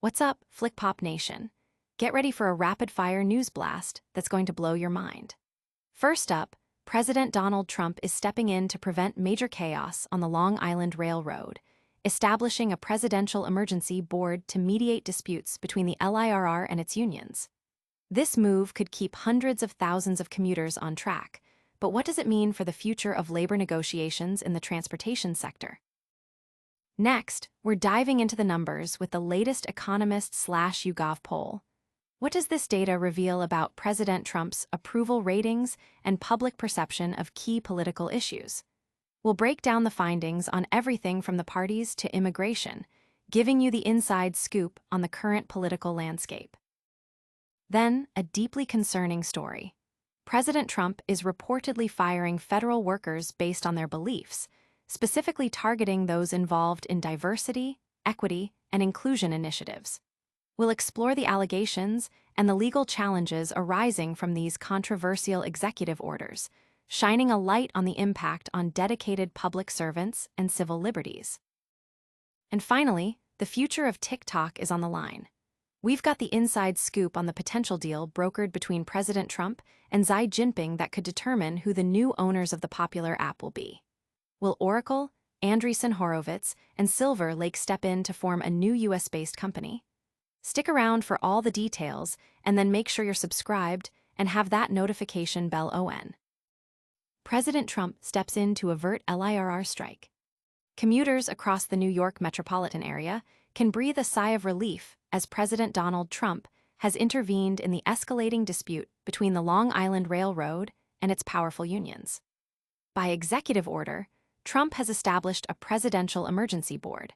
What's up, Flick Pop Nation? Get ready for a rapid-fire news blast that's going to blow your mind. First up, President Donald Trump is stepping in to prevent major chaos on the Long Island Railroad, establishing a presidential emergency board to mediate disputes between the LIRR and its unions. This move could keep hundreds of thousands of commuters on track, but what does it mean for the future of labor negotiations in the transportation sector? Next, we're diving into the numbers with the latest Economist/YouGov poll. What does this data reveal about President Trump's approval ratings and public perception of key political issues? We'll break down the findings on everything from the parties to immigration, giving you the inside scoop on the current political landscape. Then, a deeply concerning story. President Trump is reportedly firing federal workers based on their beliefs, specifically targeting those involved in diversity, equity, and inclusion initiatives. We'll explore the allegations and the legal challenges arising from these controversial executive orders, shining a light on the impact on dedicated public servants and civil liberties. And finally, the future of TikTok is on the line. We've got the inside scoop on the potential deal brokered between President Trump and Xi Jinping that could determine who the new owners of the popular app will be. Will Oracle, Andreessen Horowitz, and Silver Lake step in to form a new US-based company? Stick around for all the details, and then make sure you're subscribed and have that notification bell on. President Trump steps in to avert LIRR strike. Commuters across the New York metropolitan area can breathe a sigh of relief as President Donald Trump has intervened in the escalating dispute between the Long Island Railroad and its powerful unions. By executive order, Trump has established a presidential emergency board,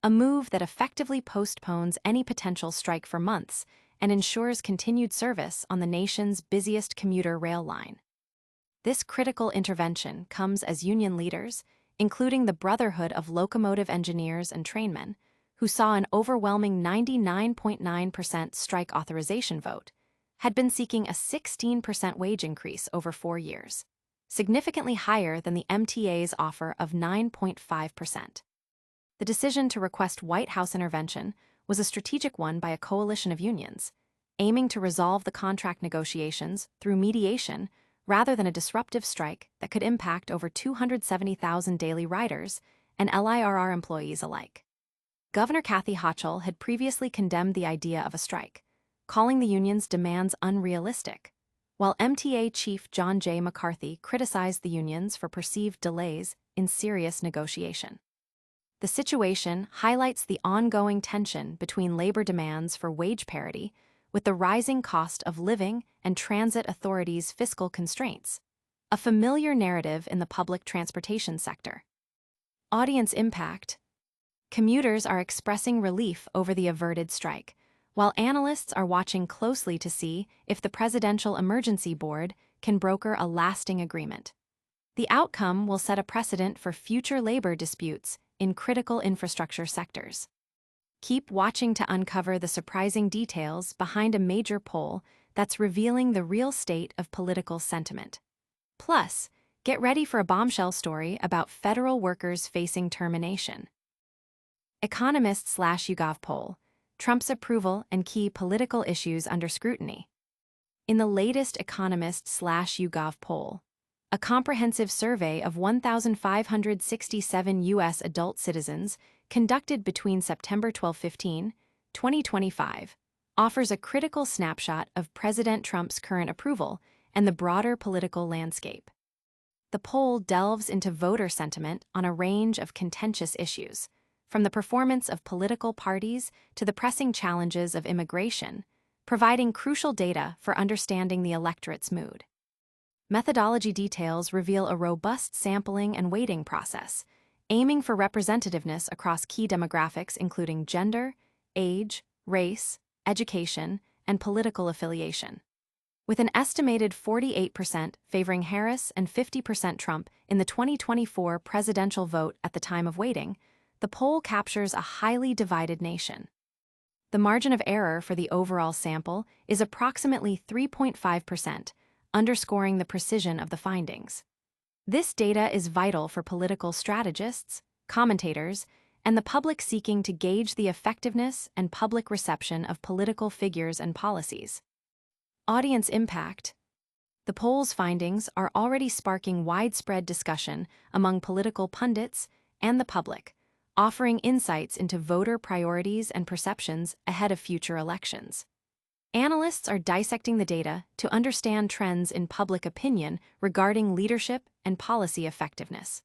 a move that effectively postpones any potential strike for months and ensures continued service on the nation's busiest commuter rail line. This critical intervention comes as union leaders, including the Brotherhood of Locomotive Engineers and Trainmen, who saw an overwhelming 99.9% strike authorization vote, had been seeking a 16% wage increase over 4 years, significantly higher than the MTA's offer of 9.5%. The decision to request White House intervention was a strategic one by a coalition of unions, aiming to resolve the contract negotiations through mediation rather than a disruptive strike that could impact over 270,000 daily riders and LIRR employees alike. Governor Kathy Hochul had previously condemned the idea of a strike, calling the union's demands unrealistic, while MTA Chief John J. McCarthy criticized the unions for perceived delays in serious negotiation. The situation highlights the ongoing tension between labor demands for wage parity with the rising cost of living and transit authorities' fiscal constraints, a familiar narrative in the public transportation sector. Audience impact. Commuters are expressing relief over the averted strike, while analysts are watching closely to see if the Presidential Emergency Board can broker a lasting agreement. The outcome will set a precedent for future labor disputes in critical infrastructure sectors. Keep watching to uncover the surprising details behind a major poll that's revealing the real state of political sentiment. Plus, get ready for a bombshell story about federal workers facing termination. Economist/YouGov poll, Trump's approval and key political issues under scrutiny. In the latest Economist/YouGov poll, a comprehensive survey of 1,567 U.S. adult citizens conducted between September 12-15, 2025, offers a critical snapshot of President Trump's current approval and the broader political landscape. The poll delves into voter sentiment on a range of contentious issues, from the performance of political parties to the pressing challenges of immigration, providing crucial data for understanding the electorate's mood. Methodology details reveal a robust sampling and weighting process, aiming for representativeness across key demographics including gender, age, race, education, and political affiliation. With an estimated 48% favoring Harris and 50% Trump in the 2024 presidential vote at the time of weighting, the poll captures a highly divided nation. The margin of error for the overall sample is approximately 3.5%, underscoring the precision of the findings. This data is vital for political strategists, commentators, and the public seeking to gauge the effectiveness and public reception of political figures and policies. Audience impact. The poll's findings are already sparking widespread discussion among political pundits and the public, offering insights into voter priorities and perceptions ahead of future elections. Analysts are dissecting the data to understand trends in public opinion regarding leadership and policy effectiveness.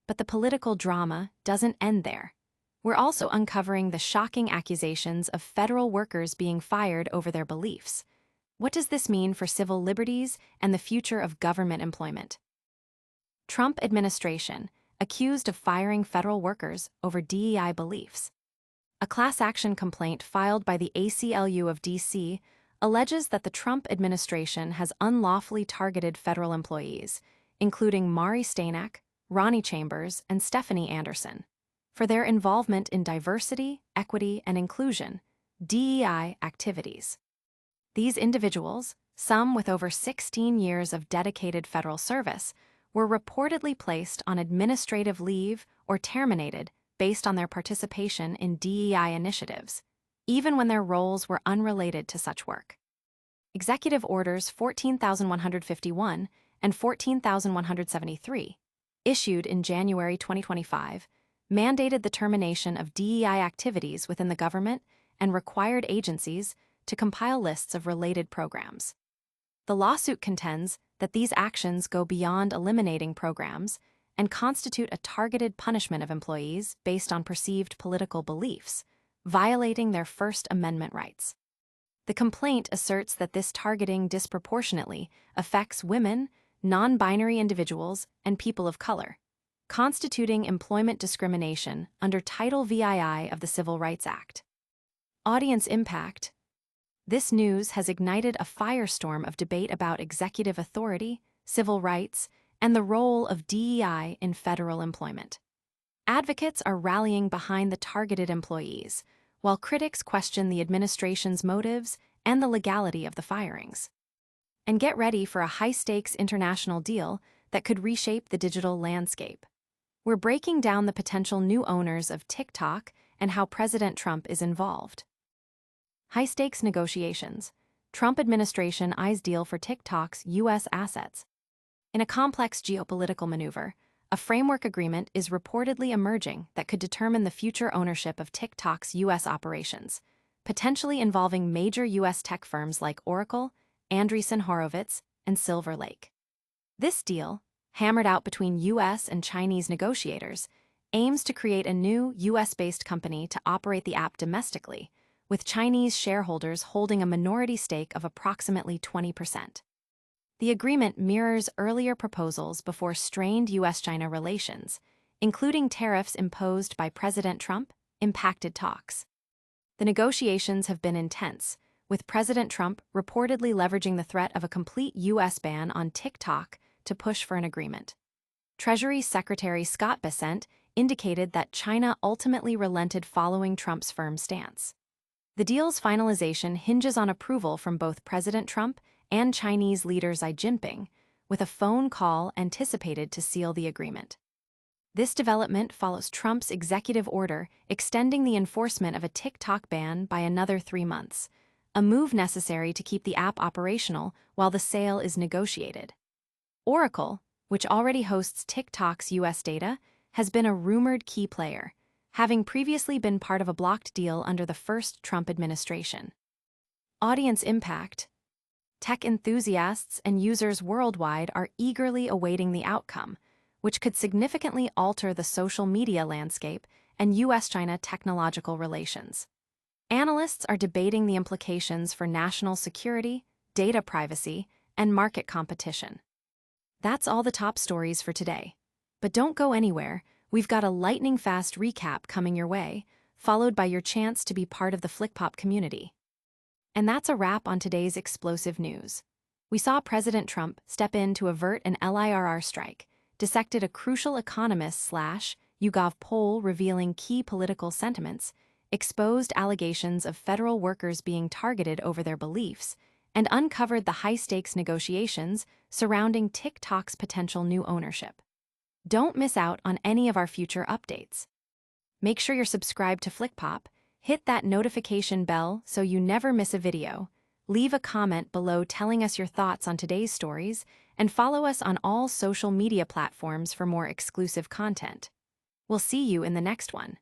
But the political drama doesn't end there. We're also uncovering the shocking accusations of federal workers being fired over their beliefs. What does this mean for civil liberties and the future of government employment? Trump administration accused of firing federal workers over DEI beliefs. A class action complaint filed by the ACLU of D.C. alleges that the Trump administration has unlawfully targeted federal employees, including Mari Stanek, Ronnie Chambers, and Stephanie Anderson, for their involvement in diversity, equity, and inclusion (DEI) activities. These individuals, some with over 16 years of dedicated federal service, were reportedly placed on administrative leave or terminated based on their participation in DEI initiatives, even when their roles were unrelated to such work. Executive Orders 14,151 and 14,173, issued in January 2025, mandated the termination of DEI activities within the government and required agencies to compile lists of related programs. The lawsuit contends that these actions go beyond eliminating programs and constitute a targeted punishment of employees based on perceived political beliefs, violating their First Amendment rights. The complaint asserts that this targeting disproportionately affects women, non-binary individuals, and people of color, constituting employment discrimination under Title VII of the Civil Rights Act. Audience impact. This news has ignited a firestorm of debate about executive authority, civil rights, and the role of DEI in federal employment. Advocates are rallying behind the targeted employees, while critics question the administration's motives and the legality of the firings. And get ready for a high-stakes international deal that could reshape the digital landscape. We're breaking down the potential new owners of TikTok and how President Trump is involved. High-stakes negotiations. Trump administration eyes deal for TikTok's U.S. assets. In a complex geopolitical maneuver, a framework agreement is reportedly emerging that could determine the future ownership of TikTok's U.S. operations, potentially involving major U.S. tech firms like Oracle, Andreessen Horowitz, and Silver Lake. This deal, hammered out between U.S. and Chinese negotiators, aims to create a new U.S.-based company to operate the app domestically, with Chinese shareholders holding a minority stake of approximately 20%. The agreement mirrors earlier proposals before strained U.S.-China relations, including tariffs imposed by President Trump, impacted talks. The negotiations have been intense, with President Trump reportedly leveraging the threat of a complete U.S. ban on TikTok to push for an agreement. Treasury Secretary Scott Bessent indicated that China ultimately relented following Trump's firm stance. The deal's finalization hinges on approval from both President Trump and Chinese leader Xi Jinping, with a phone call anticipated to seal the agreement. This development follows Trump's executive order extending the enforcement of a TikTok ban by another 3 months, a move necessary to keep the app operational while the sale is negotiated. Oracle, which already hosts TikTok's U.S. data, has been a rumored key player, having previously been part of a blocked deal under the first Trump administration. Audience impact. Tech enthusiasts and users worldwide are eagerly awaiting the outcome, which could significantly alter the social media landscape and U.S.-China technological relations. Analysts are debating the implications for national security, data privacy, and market competition. That's all the top stories for today. But don't go anywhere. We've got a lightning-fast recap coming your way, followed by your chance to be part of the FlickPop community. And that's a wrap on today's explosive news. We saw President Trump step in to avert an LIRR strike, dissected a crucial economist/YouGov poll revealing key political sentiments, exposed allegations of federal workers being targeted over their beliefs, and uncovered the high-stakes negotiations surrounding TikTok's potential new ownership. Don't miss out on any of our future updates. Make sure you're subscribed to FlickPop, hit that notification bell so you never miss a video, leave a comment below telling us your thoughts on today's stories, and follow us on all social media platforms for more exclusive content. We'll see you in the next one.